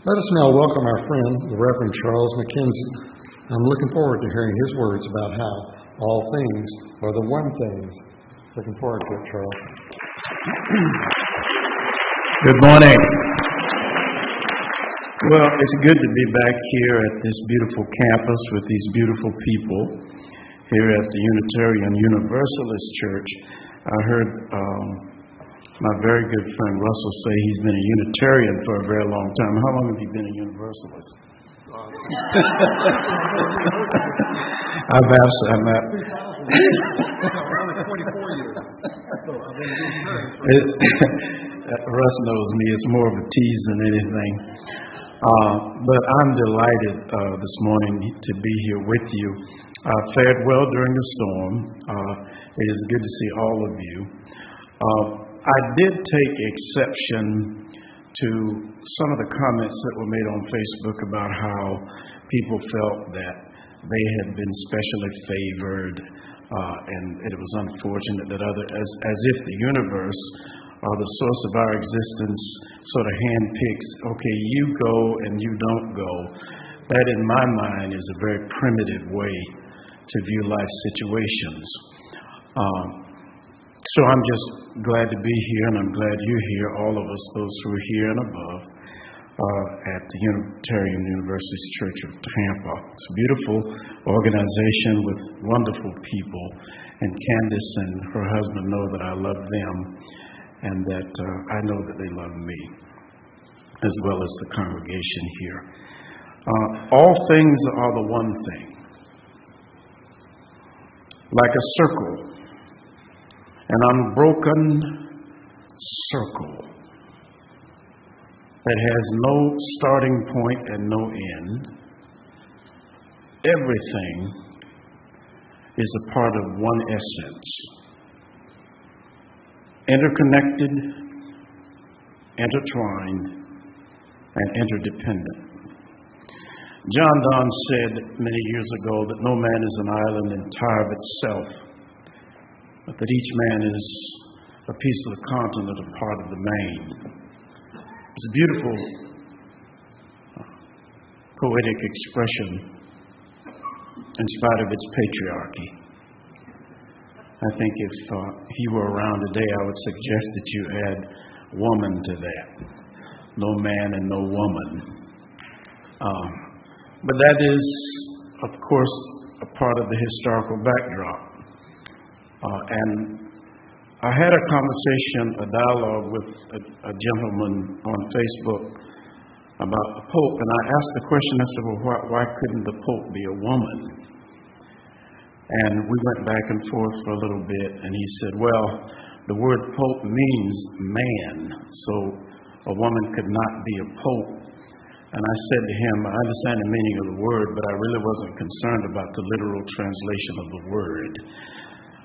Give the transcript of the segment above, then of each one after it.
Let us now welcome our friend, the Reverend Charles McKenzie. I'm looking forward to hearing his words about how all things are the one things. Looking forward to it, Charles. Good morning. Well, it's good to be back here at this beautiful campus with these beautiful people here at the Unitarian Universalist Church. I heard my very good friend Russell say he's been a Unitarian for a very long time. How long have you been a Universalist? I'm not. 24 years. Russ knows me. It's more of a tease than anything. But I'm delighted this morning to be here with you. I fared well during the storm. It is good to see all of you. I did take exception to some of the comments that were made on Facebook about how people felt that they had been specially favored, and it was unfortunate that as if the universe or the source of our existence sort of handpicks, okay, you go and you don't go. That in my mind is a very primitive way to view life situations. So I'm just glad to be here, and I'm glad you're here, all of us, those who are here and above, at the Unitarian Universalist Church of Tampa. It's a beautiful organization with wonderful people, and Candace and her husband know that I love them, and that I know that they love me, as well as the congregation here. All things are the one thing. Like a circle, an unbroken circle that has no starting point and no end. Everything is a part of one essence. Interconnected, intertwined, and interdependent. John Donne said many years ago that no man is an island entire of itself, but that each man is a piece of the continent, a part of the main. It's a beautiful, poetic expression in spite of its patriarchy. I think if he were around today, I would suggest that you add woman to that. No man and no woman. But that is, of course, a part of the historical backdrop. And I had a conversation, a dialogue with a gentleman on Facebook about the Pope, and I asked the question, I said, well, why couldn't the Pope be a woman? And we went back and forth for a little bit, and he said, well, the word Pope means man, so a woman could not be a Pope. And I said to him, I understand the meaning of the word, but I really wasn't concerned about the literal translation of the word.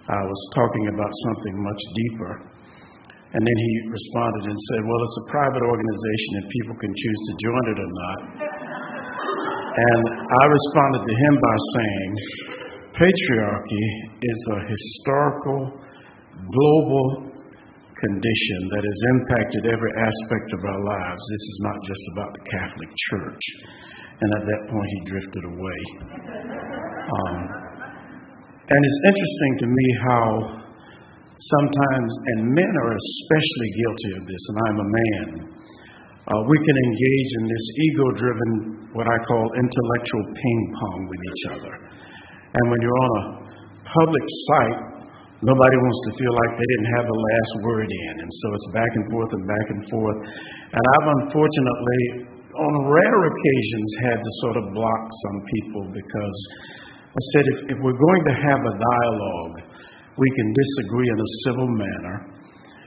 I was talking about something much deeper. And then he responded and said, well, it's a private organization and people can choose to join it or not. And I responded to him by saying, patriarchy is a historical, global condition that has impacted every aspect of our lives. This is not just about the Catholic Church. And at that point, he drifted away. And it's interesting to me how sometimes, and men are especially guilty of this, and I'm a man, we can engage in this ego-driven, what I call intellectual ping-pong with each other. And when you're on a public site, nobody wants to feel like they didn't have the last word in. And so it's back and forth and back and forth. And I've unfortunately, on rare occasions, had to sort of block some people because I said, if we're going to have a dialogue, we can disagree in a civil manner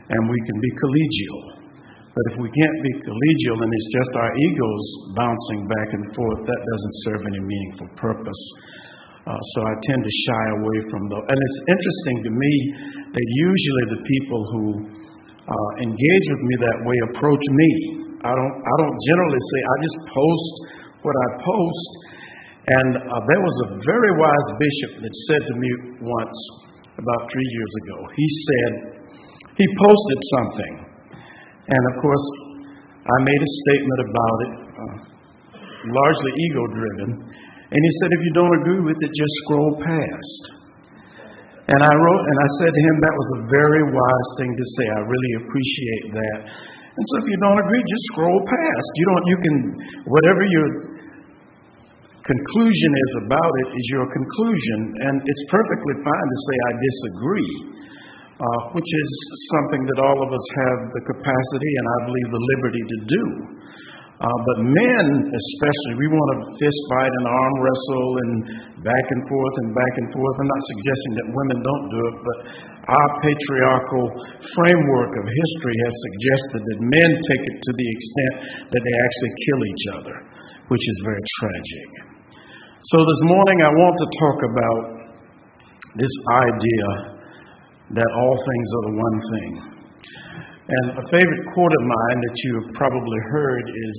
and we can be collegial. But if we can't be collegial and it's just our egos bouncing back and forth, that doesn't serve any meaningful purpose. So I tend to shy away from those. And it's interesting to me that usually the people who engage with me that way approach me. I don't generally say, I just post what I post. And there was a very wise bishop that said to me once, about 3 years ago, he said, he posted something. And of course, I made a statement about it. largely ego-driven. And he said, if you don't agree with it, just scroll past. And I said to him, that was a very wise thing to say. I really appreciate that. And so if you don't agree, just scroll past. You can, whatever your conclusion is about it is your conclusion. And it's perfectly fine to say, I disagree, which is something that all of us have the capacity and I believe the liberty to do. But men, especially, we want to fist fight and arm wrestle and back and forth and back and forth. I'm not suggesting that women don't do it, but our patriarchal framework of history has suggested that men take it to the extent that they actually kill each other, which is very tragic. So this morning I want to talk about this idea that all things are the one thing. And a favorite quote of mine that you have probably heard is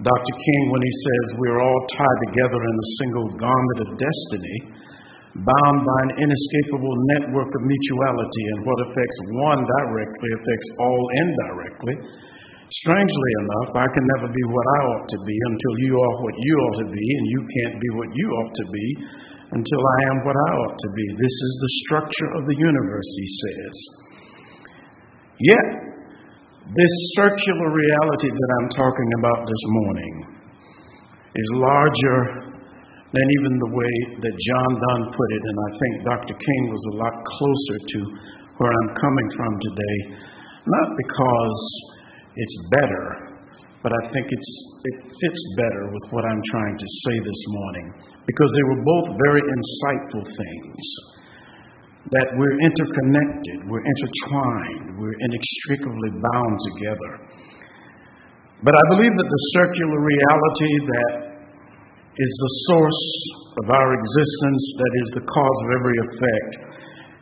Dr. King when he says, we're all tied together in a single garment of destiny, bound by an inescapable network of mutuality, and what affects one directly affects all indirectly. Strangely enough, I can never be what I ought to be until you are what you ought to be, and you can't be what you ought to be until I am what I ought to be. This is the structure of the universe, he says. Yet, this circular reality that I'm talking about this morning is larger than even the way that John Donne put it, and I think Dr. King was a lot closer to where I'm coming from today, not because it's better, but I think it fits better with what I'm trying to say this morning, because they were both very insightful things. That we're interconnected, we're intertwined, we're inextricably bound together. But I believe that the circular reality that is the source of our existence, that is the cause of every effect,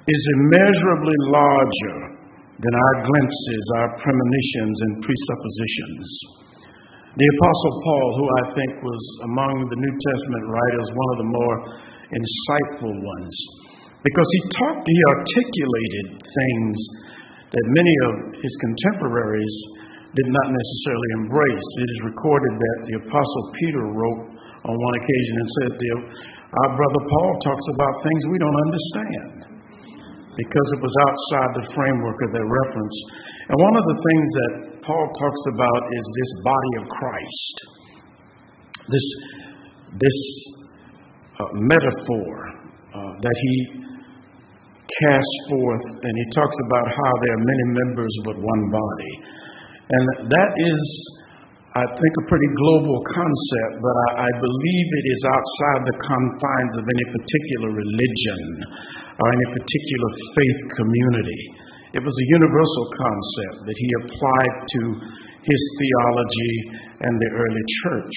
is immeasurably larger than our glimpses, our premonitions, and presuppositions. The Apostle Paul, who I think was among the New Testament writers one of the more insightful ones, because he articulated things that many of his contemporaries did not necessarily embrace. It is recorded that the Apostle Peter wrote on one occasion and said, our brother Paul talks about things we don't understand, because it was outside the framework of their reference. And one of the things that Paul talks about is this body of Christ, this metaphor that he cast forth, and he talks about how there are many members but one body. And that is, I think, a pretty global concept, but I believe it is outside the confines of any particular religion or any particular faith community. It was a universal concept that he applied to his theology and the early church.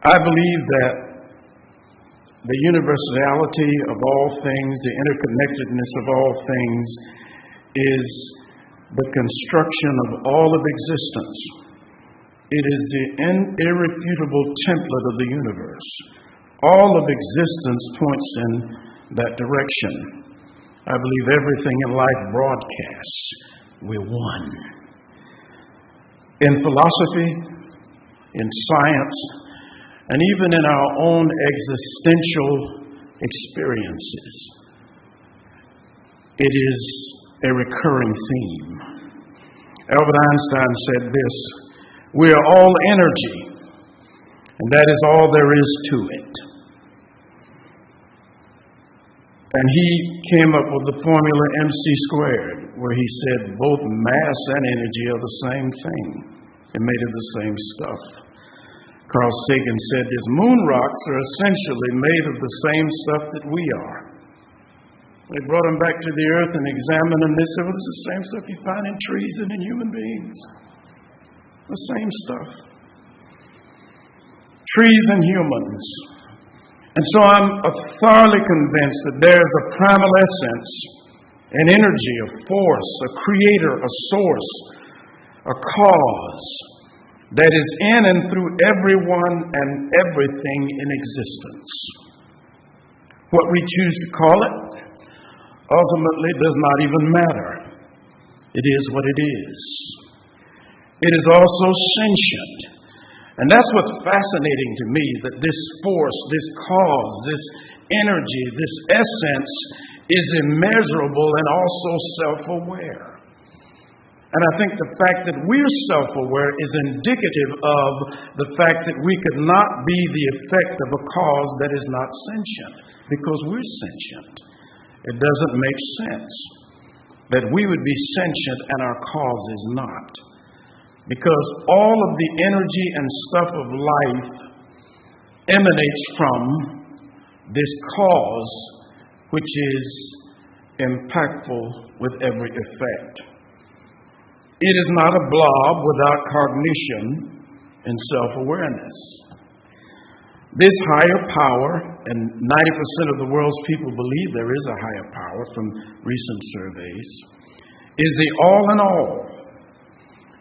I believe that the universality of all things, the interconnectedness of all things, is the construction of all of existence. It is the irrefutable template of the universe. All of existence points in that direction. I believe everything in life broadcasts, we're one. In philosophy, in science, and even in our own existential experiences, it is a recurring theme. Albert Einstein said this, we are all energy, and that is all there is to it. And he came up with the formula MC², where he said both mass and energy are the same thing. They're made of the same stuff. Carl Sagan said this, moon rocks are essentially made of the same stuff that we are. They brought them back to the earth and examined them. They said, well, it's the same stuff you find in trees and in human beings. The same stuff. Trees and humans. And so I'm thoroughly convinced that there's a primal essence, an energy, a force, a creator, a source, a cause that is in and through everyone and everything in existence. What we choose to call it ultimately does not even matter. It is what it is. It is also sentient, And that's what's fascinating to me, that this force, this cause, this energy, this essence is immeasurable and also self-aware. And I think the fact that we're self-aware is indicative of the fact that we could not be the effect of a cause that is not sentient, because we're sentient. It doesn't make sense that we would be sentient and our cause is not. Because all of the energy and stuff of life emanates from this cause, which is impactful with every effect. It is not a blob without cognition and self-awareness. This higher power, and 90% of the world's people believe there is a higher power from recent surveys, is the all in all.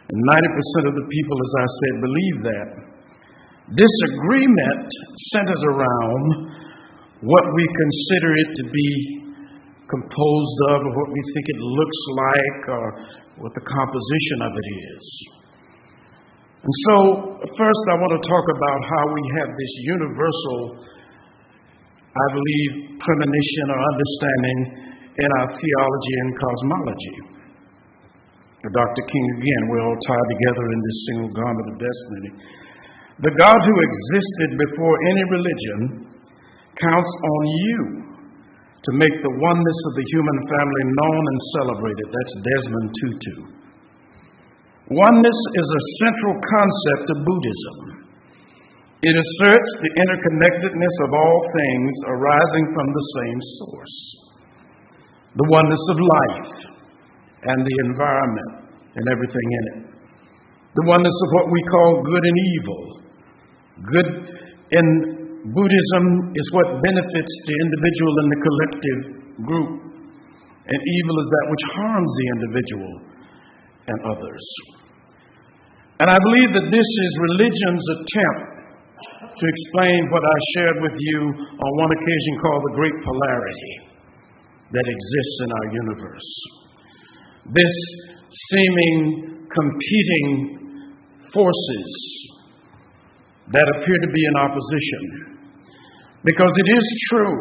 And 90% of the people, as I said, believe that. This agreement centers around what we consider it to be composed of, or what we think it looks like, or what the composition of it is. And so, first I want to talk about how we have this universal, I believe, premonition or understanding in our theology and cosmology. Dr. King again, we're all tied together in this single garment of destiny. The God who existed before any religion counts on you to make the oneness of the human family known and celebrated. That's Desmond Tutu. Oneness is a central concept of Buddhism. It asserts the interconnectedness of all things arising from the same source. The oneness of life and the environment and everything in it. The oneness of what we call good and evil. Good in Buddhism is what benefits the individual and the collective group, and evil is that which harms the individual and others. And I believe that this is religion's attempt to explain what I shared with you on one occasion called the great polarity that exists in our universe. This seeming competing forces that appear to be in opposition. Because it is true,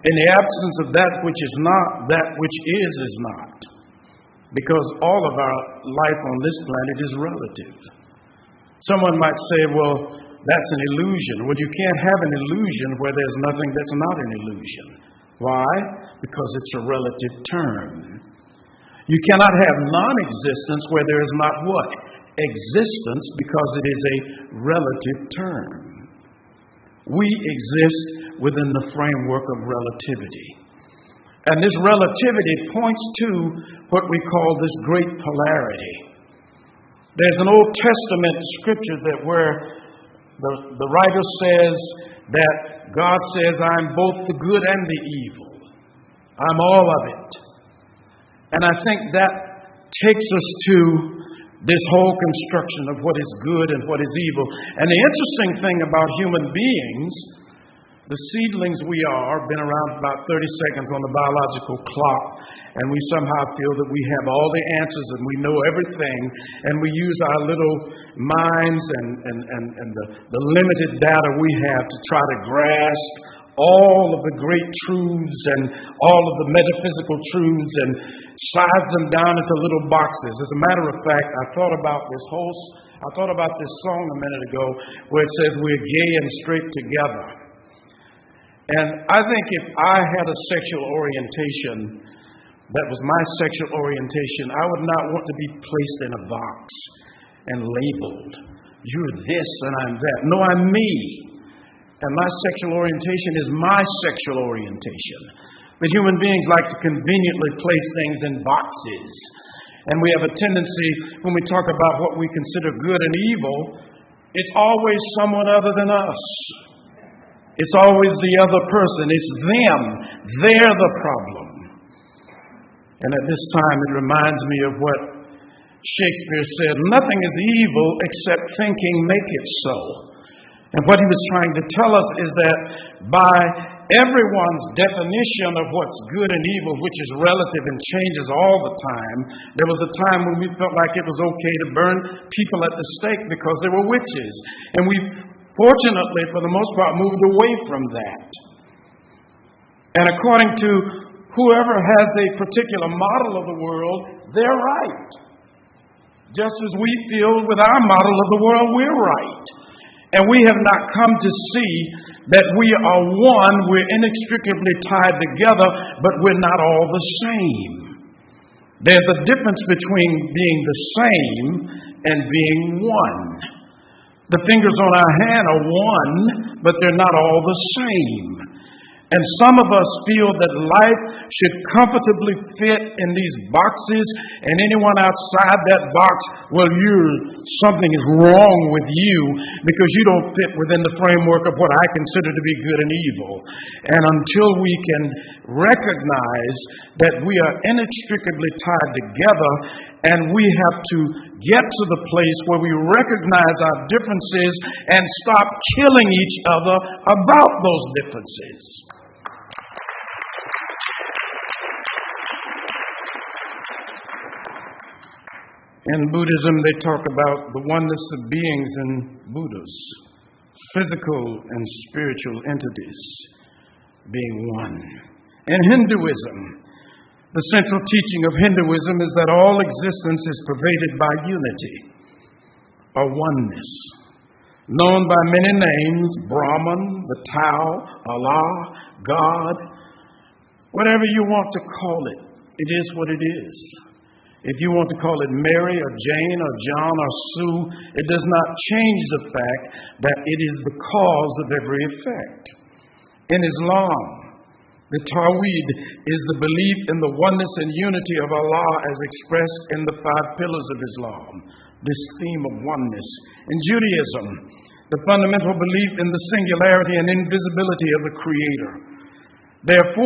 in the absence of that which is not, that which is not. Because all of our life on this planet is relative. Someone might say, well, that's an illusion. Well, you can't have an illusion where there's nothing that's not an illusion. Why? Because it's a relative term. You cannot have non-existence where there is not what? Existence, because it is a relative term. We exist within the framework of relativity. And this relativity points to what we call this great polarity. There's an Old Testament scripture that where the writer says that God says, I'm both the good and the evil. I'm all of it. And I think that takes us to this whole construction of what is good and what is evil. And the interesting thing about human beings, the seedlings we are, been around about 30 seconds on the biological clock, and we somehow feel that we have all the answers and we know everything, and we use our little minds and the limited data we have to try to grasp all of the great truths and all of the metaphysical truths and size them down into little boxes. As a matter of fact, I thought about this song a minute ago where it says we're gay and straight together. And I think if I had a sexual orientation that was my sexual orientation, I would not want to be placed in a box and labeled. You're this and I'm that. No, I'm me. And my sexual orientation is my sexual orientation. But human beings like to conveniently place things in boxes. And we have a tendency, when we talk about what we consider good and evil, it's always someone other than us. It's always the other person. It's them. They're the problem. And at this time, it reminds me of what Shakespeare said, nothing is evil except thinking make it so. And what he was trying to tell us is that by everyone's definition of what's good and evil, which is relative and changes all the time. There was a time when we felt like it was okay to burn people at the stake because they were witches. And we fortunately, for the most part, moved away from that. And according to whoever has a particular model of the world, they're right. Just as we feel with our model of the world, we're right. And we have not come to see that we are one, we're inextricably tied together, but we're not all the same. There's a difference between being the same and being one. The fingers on our hand are one, but they're not all the same. And some of us feel that life should comfortably fit in these boxes, and anyone outside that box, well, something is wrong with you because you don't fit within the framework of what I consider to be good and evil. And until we can recognize that we are inextricably tied together, and we have to get to the place where we recognize our differences and stop killing each other about those differences. In Buddhism, they talk about the oneness of beings in Buddhas, physical and spiritual entities being one. In Hinduism, the central teaching of Hinduism is that all existence is pervaded by unity, or oneness, known by many names: Brahman, the Tao, Allah, God, whatever you want to call it, it is what it is. If you want to call it Mary or Jane or John or Sue, it does not change the fact that it is the cause of every effect. In Islam, the Tawhid is the belief in the oneness and unity of Allah as expressed in the 5 pillars of Islam, this theme of oneness. In Judaism, the fundamental belief in the singularity and invisibility of the Creator. There are 4,000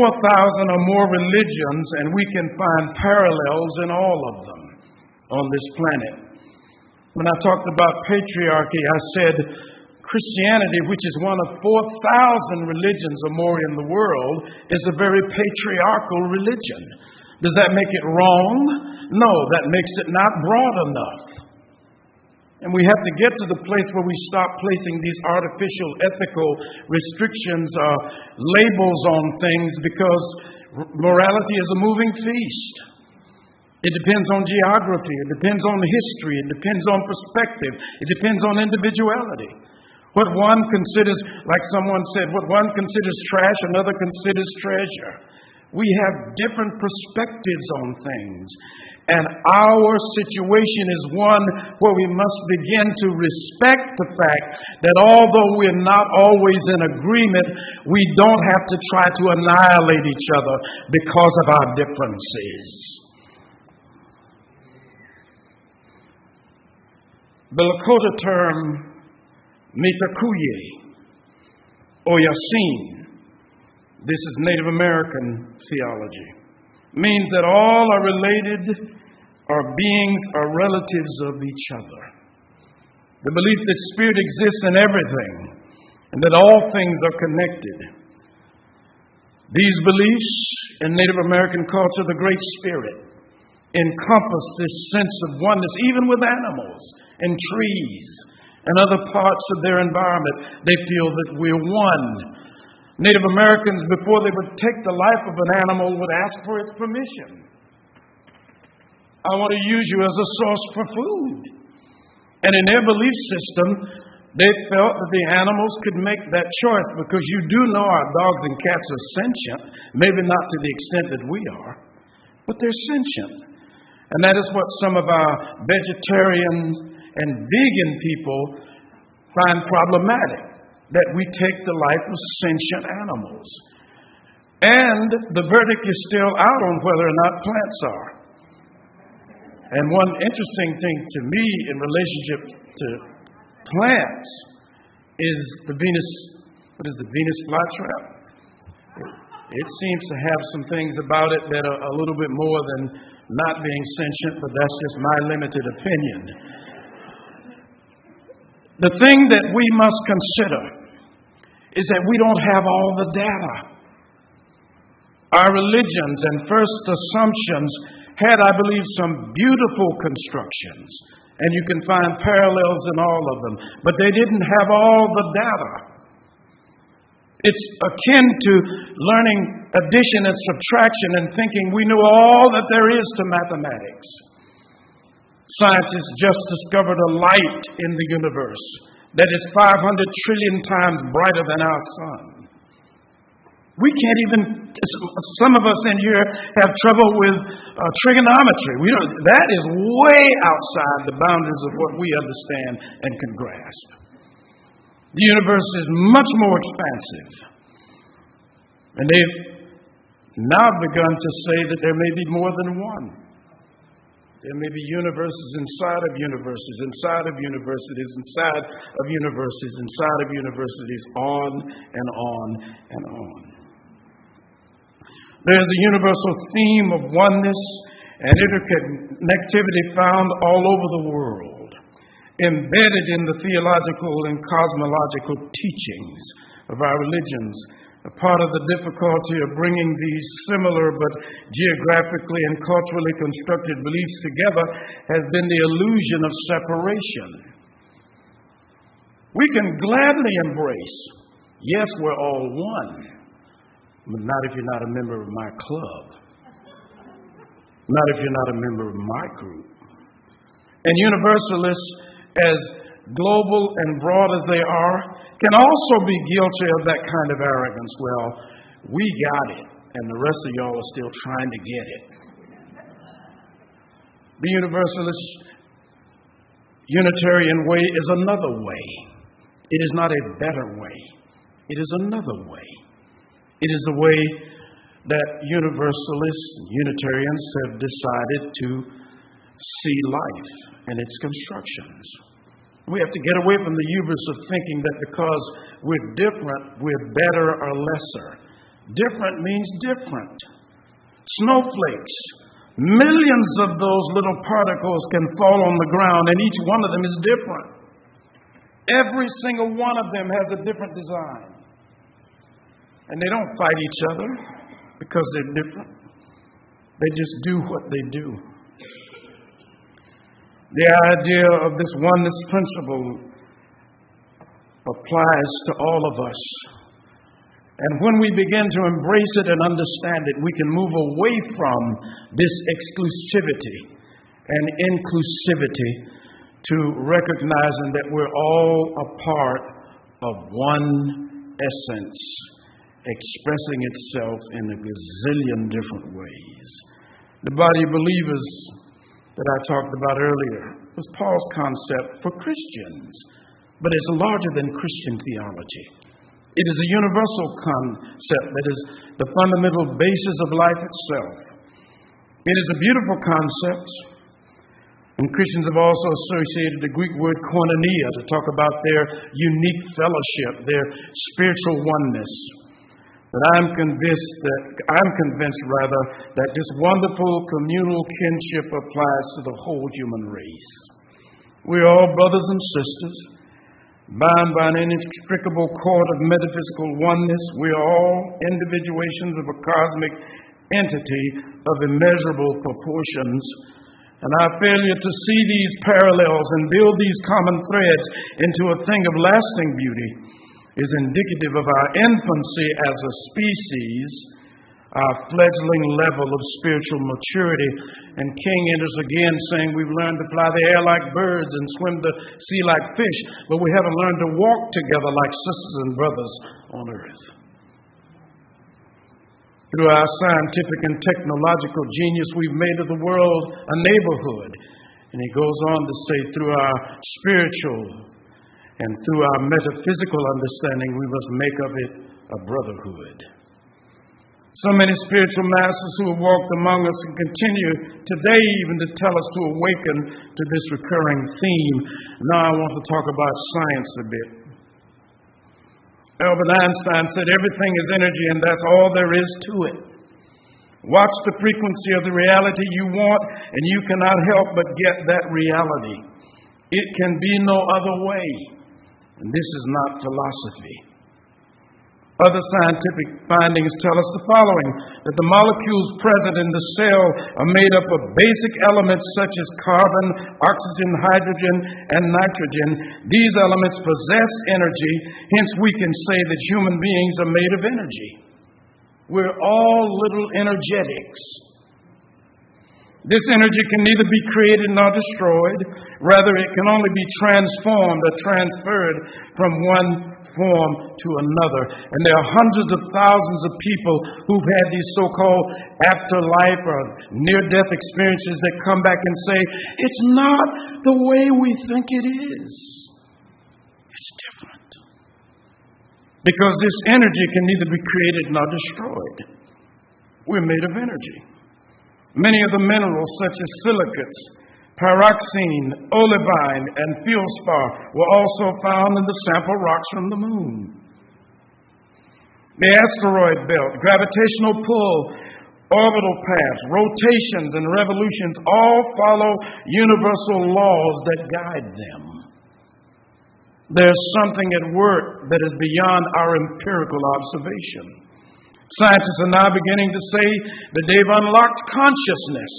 or more religions, and we can find parallels in all of them on this planet. When I talked about patriarchy, I said Christianity, which is one of 4,000 religions or more in the world, is a very patriarchal religion. Does that make it wrong? No, that makes it not broad enough. And we have to get to the place where we stop placing these artificial ethical restrictions or labels on things, because morality is a moving feast. It depends on geography. It depends on history. It depends on perspective. It depends on individuality. What one considers, like someone said, what one considers trash, another considers treasure. We have different perspectives on things. And our situation is one where we must begin to respect the fact that although we're not always in agreement, we don't have to try to annihilate each other because of our differences. The Lakota term mitakuye or yasin, this is Native American theology, means that all are related, or beings are relatives of each other. The belief that spirit exists in everything and that all things are connected. These beliefs in Native American culture, the Great Spirit, encompass this sense of oneness, even with animals and trees and other parts of their environment. They feel that we're one. Native Americans, before they would take the life of an animal, would ask for its permission. I want to use you as a source for food. And in their belief system, they felt that the animals could make that choice, because you do know our dogs and cats are sentient, maybe not to the extent that we are, but they're sentient. And that is what some of our vegetarians and vegan people find problematic, that we take the life of sentient animals. And the verdict is still out on whether or not plants are. And one interesting thing to me in relationship to plants is the Venus flytrap. It seems to have some things about it that are a little bit more than not being sentient, but that's just my limited opinion. The thing that we must consider is that we don't have all the data. Our religions and first assumptions had, I believe, some beautiful constructions, and you can find parallels in all of them, but they didn't have all the data. It's akin to learning addition and subtraction and thinking we know all that there is to mathematics. Scientists just discovered a light in the universe that is 500 trillion times brighter than our sun. We can't even, some of us in here have trouble with trigonometry. That is way outside the boundaries of what we understand and can grasp. The universe is much more expansive. And they've now begun to say that there may be more than one. There may be universes inside of universes, inside of universities, inside of universities, inside of universities, on and on and on. There is a universal theme of oneness and interconnectivity found all over the world, embedded in the theological and cosmological teachings of our religions. A part of the difficulty of bringing these similar but geographically and culturally constructed beliefs together has been the illusion of separation. We can gladly embrace, yes, we're all one, but not if you're not a member of my club, not if you're not a member of my group. And Universalists, as global and broad as they are, can also be guilty of that kind of arrogance. Well, we got it, and the rest of y'all are still trying to get it. The Universalist Unitarian way is another way. It is not a better way. It is another way. It is a way that Universalists, Unitarians have decided to see life and its constructions. We have to get away from the hubris of thinking that because we're different, we're better or lesser. Different means different. Snowflakes. Millions of those little particles can fall on the ground, and each one of them is different. Every single one of them has a different design. And they don't fight each other because they're different. They just do what they do. The idea of this oneness principle applies to all of us. And when we begin to embrace it and understand it, we can move away from this exclusivity and inclusivity to recognizing that we're all a part of one essence, expressing itself in a gazillion different ways. The body of believers that I talked about earlier was Paul's concept for Christians, but it's larger than Christian theology. It is a universal concept that is the fundamental basis of life itself. It is a beautiful concept, and Christians have also associated the Greek word koinonia to talk about their unique fellowship, their spiritual oneness. But I'm convinced that this wonderful communal kinship applies to the whole human race. We're all brothers and sisters, bound by an inextricable cord of metaphysical oneness. We're all individuations of a cosmic entity of immeasurable proportions. And our failure to see these parallels and build these common threads into a thing of lasting beauty is indicative of our infancy as a species, our fledgling level of spiritual maturity. And King enters again saying we've learned to fly the air like birds and swim the sea like fish, but we haven't learned to walk together like sisters and brothers on earth. Through our scientific and technological genius, we've made of the world a neighborhood. And he goes on to say through our spiritual and through our metaphysical understanding, we must make of it a brotherhood. So many spiritual masters who have walked among us and continue today even to tell us to awaken to this recurring theme. Now I want to talk about science a bit. Albert Einstein said everything is energy and that's all there is to it. Watch the frequency of the reality you want and you cannot help but get that reality. It can be no other way. And this is not philosophy. Other scientific findings tell us the following, that the molecules present in the cell are made up of basic elements such as carbon, oxygen, hydrogen, and nitrogen. These elements possess energy, hence we can say that human beings are made of energy. We're all little energetics. This energy can neither be created nor destroyed. Rather, it can only be transformed or transferred from one form to another. And there are hundreds of thousands of people who've had these so-called afterlife or near-death experiences that come back and say, it's not the way we think it is. It's different. Because this energy can neither be created nor destroyed. We're made of energy. Many of the minerals, such as silicates, pyroxene, olivine, and feldspar were also found in the sample rocks from the moon. The asteroid belt, gravitational pull, orbital paths, rotations, and revolutions all follow universal laws that guide them. There's something at work that is beyond our empirical observation. Scientists are now beginning to say that they've unlocked consciousness.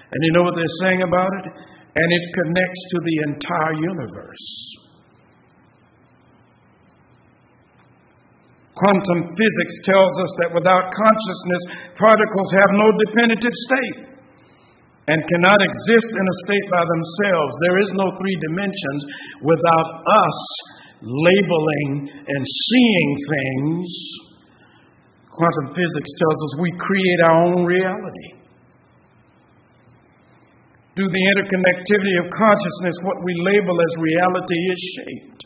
And you know what they're saying about it? And it connects to the entire universe. Quantum physics tells us that without consciousness, particles have no definitive state and cannot exist in a state by themselves. There is no three dimensions without us labeling and seeing things. Quantum physics tells us we create our own reality. Through the interconnectivity of consciousness, what we label as reality is shaped.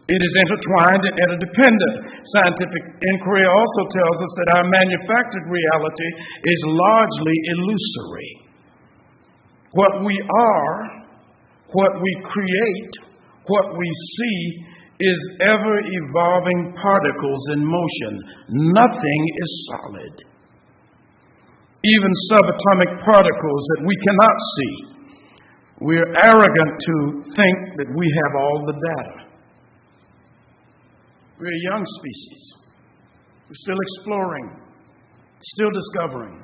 It is intertwined and interdependent. Scientific inquiry also tells us that our manufactured reality is largely illusory. What we are, what we create, what we see is ever-evolving particles in motion. Nothing is solid. Even subatomic particles that we cannot see. We're arrogant to think that we have all the data. We're a young species. We're still exploring, still discovering.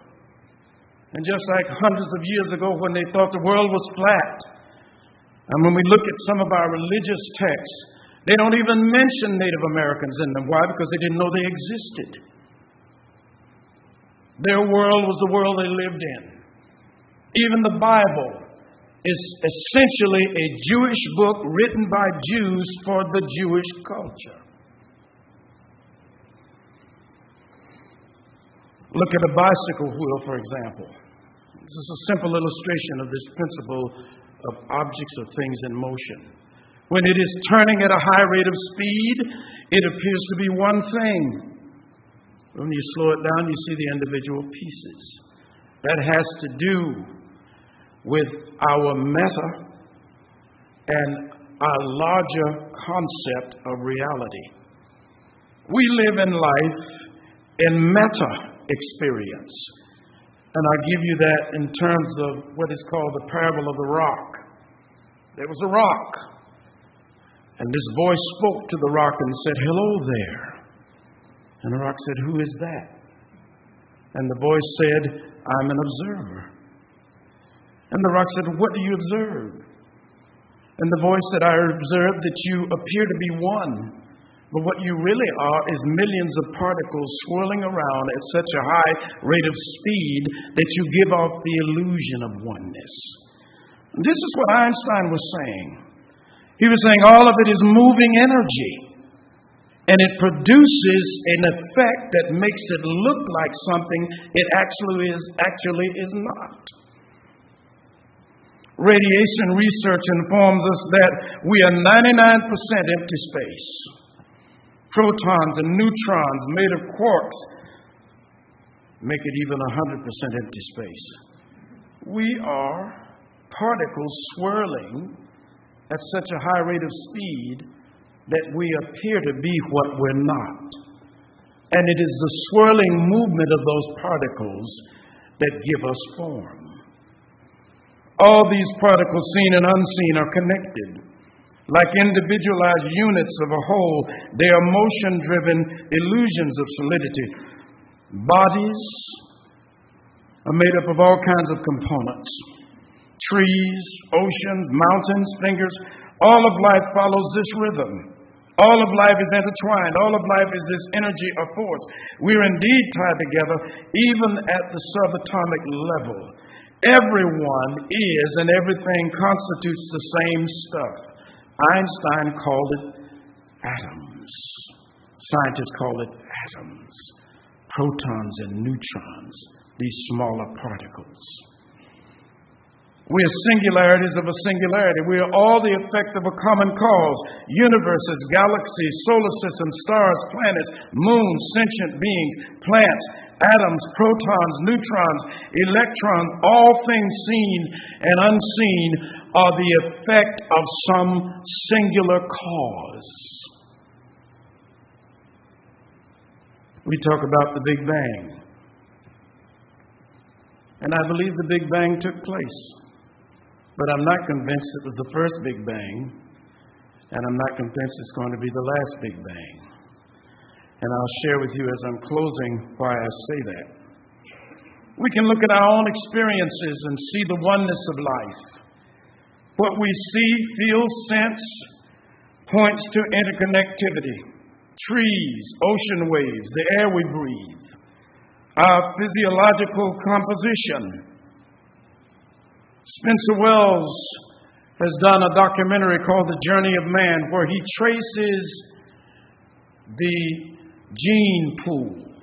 And just like hundreds of years ago when they thought the world was flat, and when we look at some of our religious texts, they don't even mention Native Americans in them. Why? Because they didn't know they existed. Their world was the world they lived in. Even the Bible is essentially a Jewish book written by Jews for the Jewish culture. Look at a bicycle wheel, for example. This is a simple illustration of this principle of objects or things in motion. When it is turning at a high rate of speed, it appears to be one thing. When you slow it down, you see the individual pieces. That has to do with our meta and our larger concept of reality. We live in life in meta experience. And I give you that in terms of what is called the parable of the rock. There was a rock. And this voice spoke to the rock and said, "Hello there." And the rock said, "Who is that?" And the voice said, "I'm an observer." And the rock said, "What do you observe?" And the voice said, "I observe that you appear to be one, but what you really are is millions of particles swirling around at such a high rate of speed that you give off the illusion of oneness." And this is what Einstein was saying. He was saying all of it is moving energy, and it produces an effect that makes it look like something it actually is not. Radiation research informs us that we are 99% empty space. Protons and neutrons made of quarks make it even 100% empty space. We are particles swirling at such a high rate of speed that we appear to be what we're not. And it is the swirling movement of those particles that give us form. All these particles, seen and unseen, are connected. Like individualized units of a whole, they are motion-driven illusions of solidity. Bodies are made up of all kinds of components. Trees, oceans, mountains, fingers. All of life follows this rhythm. All of life is intertwined. All of life is this energy or force. We are indeed tied together, even at the subatomic level. Everyone is and everything constitutes the same stuff. Einstein called it atoms. Scientists call it atoms. Protons and neutrons, these smaller particles. We are singularities of a singularity. We are all the effect of a common cause. Universes, galaxies, solar systems, stars, planets, moons, sentient beings, plants, atoms, protons, neutrons, electrons, all things seen and unseen are the effect of some singular cause. We talk about the Big Bang. And I believe the Big Bang took place. But I'm not convinced it was the first Big Bang, and I'm not convinced it's going to be the last Big Bang. And I'll share with you as I'm closing why I say that. We can look at our own experiences and see the oneness of life. What we see, feel, sense points to interconnectivity. Trees, ocean waves, the air we breathe, our physiological composition. Spencer Wells has done a documentary called The Journey of Man, where he traces the gene pool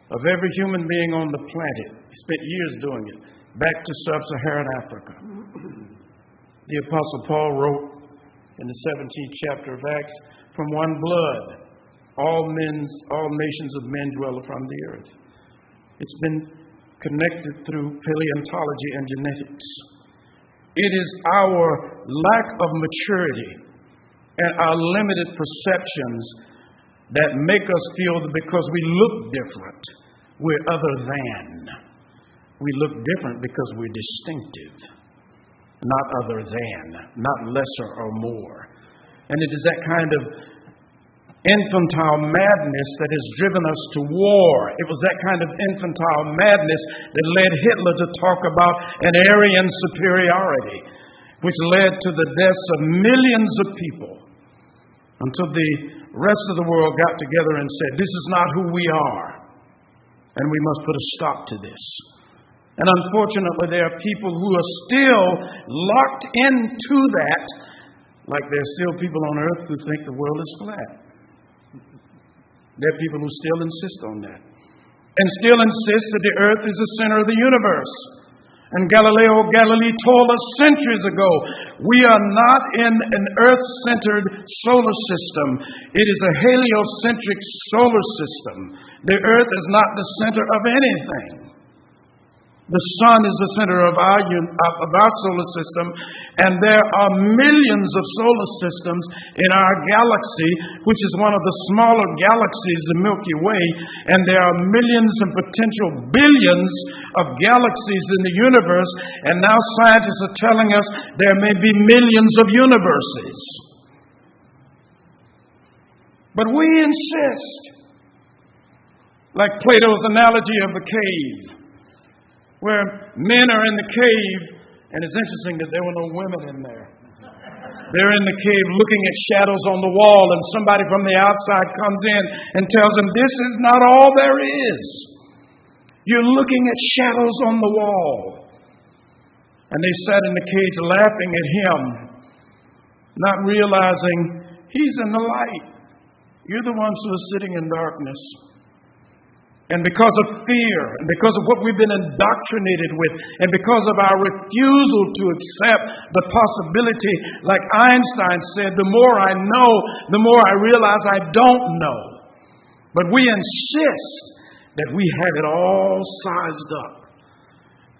of every human being on the planet. He spent years doing it, back to sub-Saharan Africa. The Apostle Paul wrote in the 17th chapter of Acts, "From one blood, all nations of men dwell upon the earth." It's been connected through paleontology and genetics. It is our lack of maturity and our limited perceptions that make us feel that because we look different, we're other than. We look different because we're distinctive, not other than, not lesser or more. And it is that kind of infantile madness that has driven us to war. It was that kind of infantile madness that led Hitler to talk about an Aryan superiority, which led to the deaths of millions of people until the rest of the world got together and said, "This is not who we are, and we must put a stop to this." And unfortunately, there are people who are still locked into that, like there are still people on earth who think the world is flat. There are people who still insist on that. And still insist that the earth is the center of the universe. And Galileo Galilei told us centuries ago, we are not in an earth-centered solar system. It is a heliocentric solar system. The earth is not the center of anything. The sun is the center of our solar system, and there are millions of solar systems in our galaxy, which is one of the smaller galaxies, the Milky Way, and there are millions and potential billions of galaxies in the universe, and now scientists are telling us there may be millions of universes. But we insist, like Plato's analogy of the cave, where men are in the cave, and it's interesting that there were no women in there. They're in the cave looking at shadows on the wall, and somebody from the outside comes in and tells them, "This is not all there is. You're looking at shadows on the wall." And they sat in the cage laughing at him, not realizing he's in the light. You're the ones who are sitting in darkness. And because of fear, and because of what we've been indoctrinated with, and because of our refusal to accept the possibility, like Einstein said, the more I know, the more I realize I don't know. But we insist that we have it all sized up.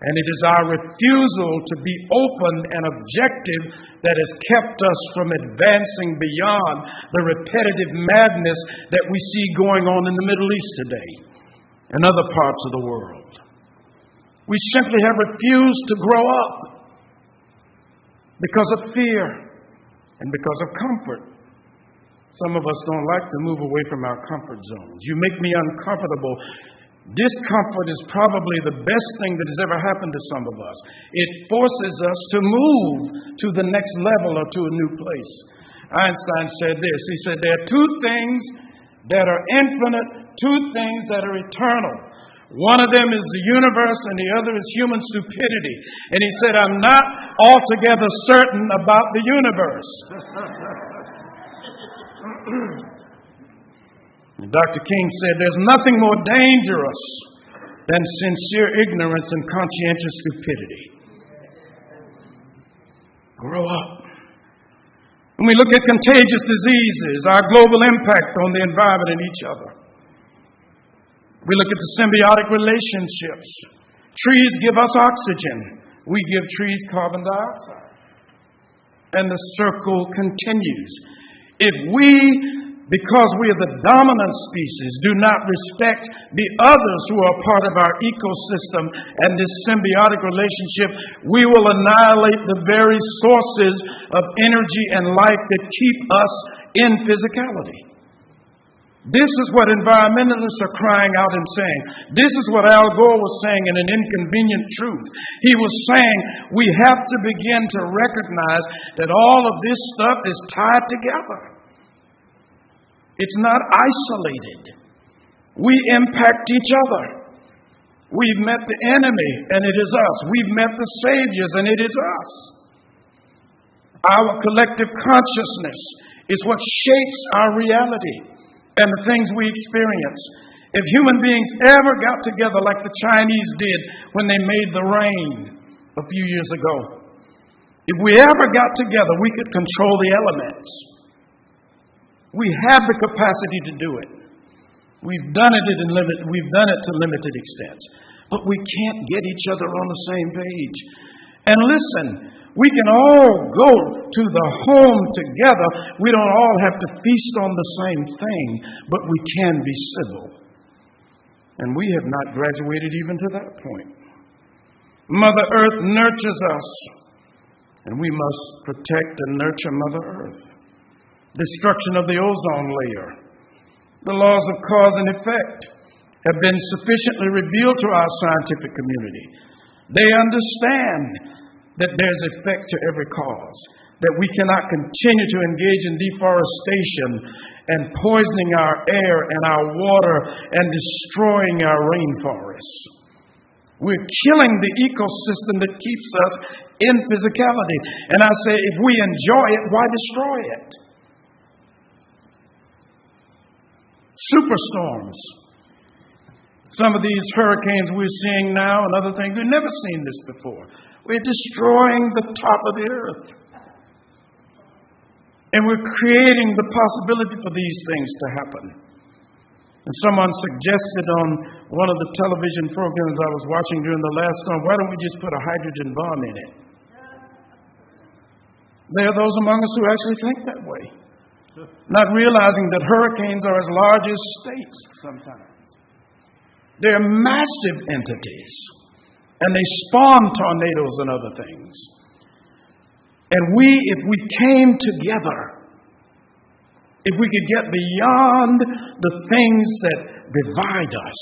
And it is our refusal to be open and objective that has kept us from advancing beyond the repetitive madness that we see going on in the Middle East today and other parts of the world. We simply have refused to grow up because of fear. And because of comfort, some of us don't like to move away from our comfort zones. You make me uncomfortable. Discomfort is probably the best thing that has ever happened to some of us. It forces us to move to the next level or to a new place. Einstein said this. He said, there are two things that are infinite, two things that are eternal. One of them is the universe and the other is human stupidity. And he said, I'm not altogether certain about the universe. Dr. King said, there's nothing more dangerous than sincere ignorance and conscientious stupidity. Grow up. When we look at contagious diseases, our global impact on the environment and each other. We look at the symbiotic relationships. Trees give us oxygen. We give trees carbon dioxide. And the circle continues. If we, because we are the dominant species, do not respect the others who are part of our ecosystem and this symbiotic relationship, we will annihilate the very sources of energy and life that keep us in physicality. This is what environmentalists are crying out and saying. This is what Al Gore was saying in An Inconvenient Truth. He was saying we have to begin to recognize that all of this stuff is tied together. It's not isolated. We impact each other. We've met the enemy, and it is us. We've met the saviors, and it is us. Our collective consciousness is what shapes our reality and the things we experience. If human beings ever got together like the Chinese did when they made the rain a few years ago, if we ever got together, we could control the elements. We have the capacity to do it. We've done it to limited extents. But we can't get each other on the same page. And listen, we can all go to the home together. We don't all have to feast on the same thing, but we can be civil. And we have not graduated even to that point. Mother Earth nurtures us, and we must protect and nurture Mother Earth. Destruction of the ozone layer. The laws of cause and effect have been sufficiently revealed to our scientific community. They understand that there's effect to every cause, that we cannot continue to engage in deforestation and poisoning our air and our water and destroying our rainforests. We're killing the ecosystem that keeps us in physicality. And I say, if we enjoy it, why destroy it? Superstorms. Some of these hurricanes we're seeing now and other things, we've never seen this before. We're destroying the top of the earth. And we're creating the possibility for these things to happen. And someone suggested on one of the television programs I was watching during the last storm, why don't we just put a hydrogen bomb in it? There are those among us who actually think that way, not realizing that hurricanes are as large as states sometimes. They're massive entities, and they spawn tornadoes and other things. And if we came together, if we could get beyond the things that divide us.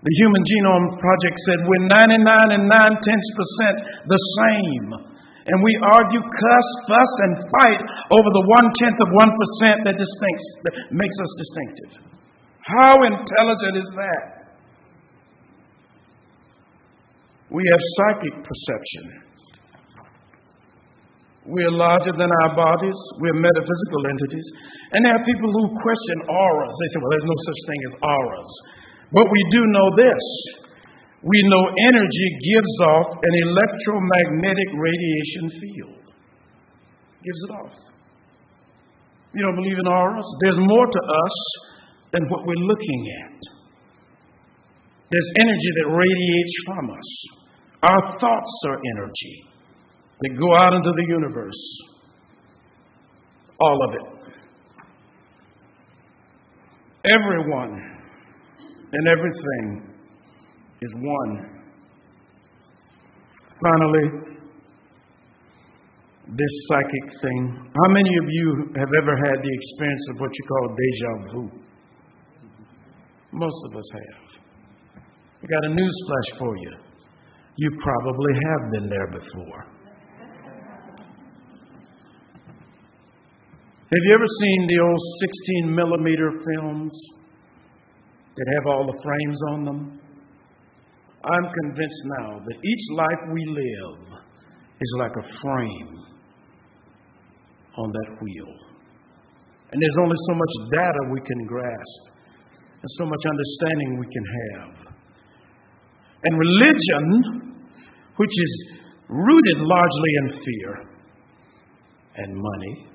The Human Genome Project said we're 99 and 9/10% the same. And we argue, cuss, fuss, and fight over the 0.1% that makes us distinctive. How intelligent is that? We have psychic perception. We're larger than our bodies. We're metaphysical entities. And there are people who question auras. They say, well, there's no such thing as auras. But we do know this. We know energy gives off an electromagnetic radiation field. Gives it off. You don't believe in auras? There's more to us than what we're looking at. There's energy that radiates from us. Our thoughts are energy. They go out into the universe. All of it. Everyone and everything is one. Finally, this psychic thing. How many of you have ever had the experience of what you call deja vu? Most of us have. I got a news flash for you. You probably have been there before. Have you ever seen the old 16 millimeter films that have all the frames on them? I'm convinced now that each life we live is like a frame on that wheel. And there's only so much data we can grasp and so much understanding we can have. And religion, which is rooted largely in fear and money,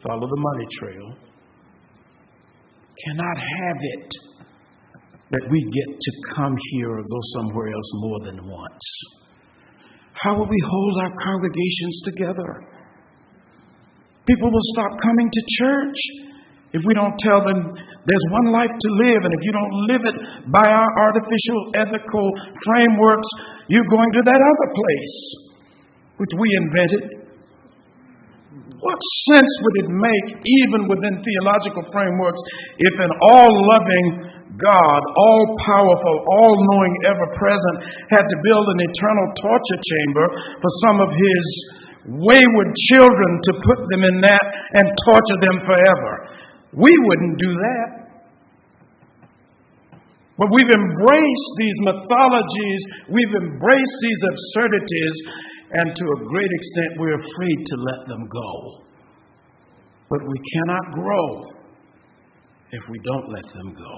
follow the money trail, cannot have it that we get to come here or go somewhere else more than once. How will we hold our congregations together? People will stop coming to church if we don't tell them there's one life to live, and if you don't live it by our artificial ethical frameworks, you're going to that other place which we invented. What sense would it make, even within theological frameworks, if an all-loving God, all-powerful, all-knowing, ever-present, had to build an eternal torture chamber for some of his wayward children to put them in that and torture them forever? We wouldn't do that. But we've embraced these mythologies, we've embraced these absurdities, and to a great extent we're afraid to let them go. But we cannot grow if we don't let them go.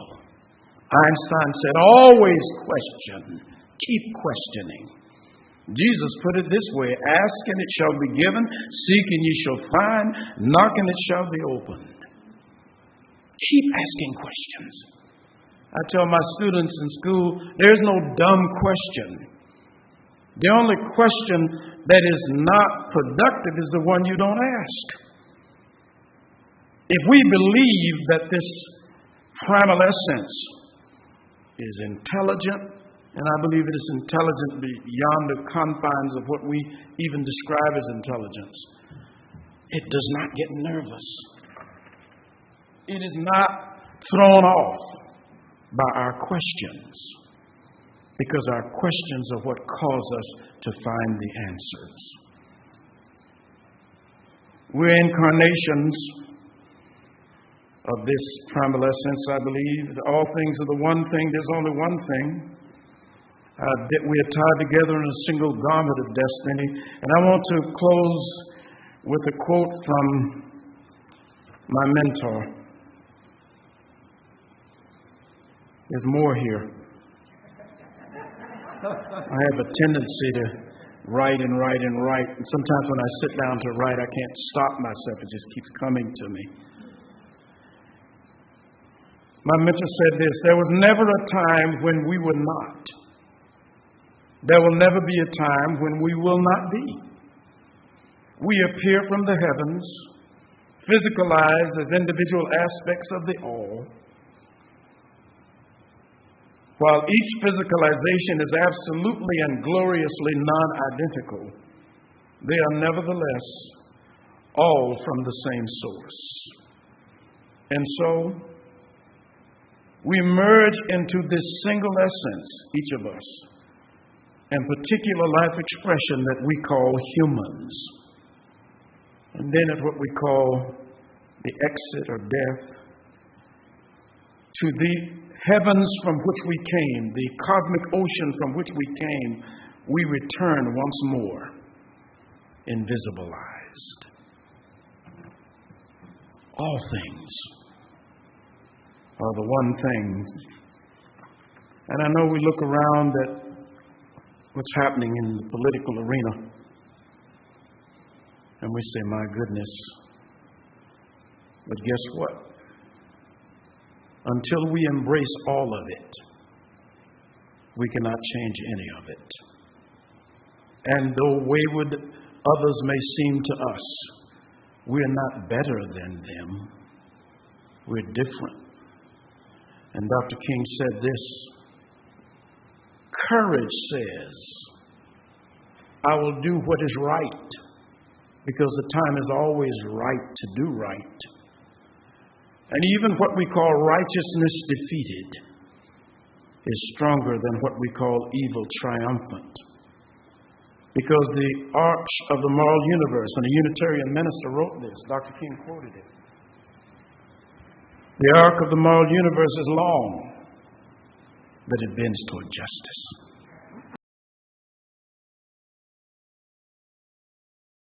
Einstein said, always question, keep questioning. Jesus put it this way, ask and it shall be given, seek and ye shall find, knock and it shall be opened. Keep asking questions. I tell my students in school, there's no dumb question. The only question that is not productive is the one you don't ask. If we believe that this primal essence is intelligent, and I believe it is intelligent beyond the confines of what we even describe as intelligence, it does not get nervous. It is not thrown off by our questions, because our questions are what cause us to find the answers. We're incarnations of this primal essence, I believe. All things are the one thing. There's only one thing. That we are tied together in a single garment of destiny. And I want to close with a quote from my mentor. There's more here. I have a tendency to write and write and write. And sometimes when I sit down to write, I can't stop myself. It just keeps coming to me. My mentor said this, there was never a time when we were not. There will never be a time when we will not be. We appear from the heavens, physicalized as individual aspects of the all. While each physicalization is absolutely and gloriously non-identical, they are nevertheless all from the same source. And so, we merge into this single essence, each of us, and particular life expression that we call humans. And then at what we call the exit or death, to the heavens from which we came, the cosmic ocean from which we came, we return once more, invisibilized. All things are the one thing. And I know we look around at what's happening in the political arena, and we say, my goodness. But guess what? Until we embrace all of it, we cannot change any of it. And though wayward others may seem to us, we're not better than them. We're different. And Dr. King said this, courage says, I will do what is right, because the time is always right to do right. And even what we call righteousness defeated is stronger than what we call evil triumphant. Because the arch of the moral universe, and a Unitarian minister wrote this, Dr. King quoted it. The arc of the moral universe is long, but it bends toward justice.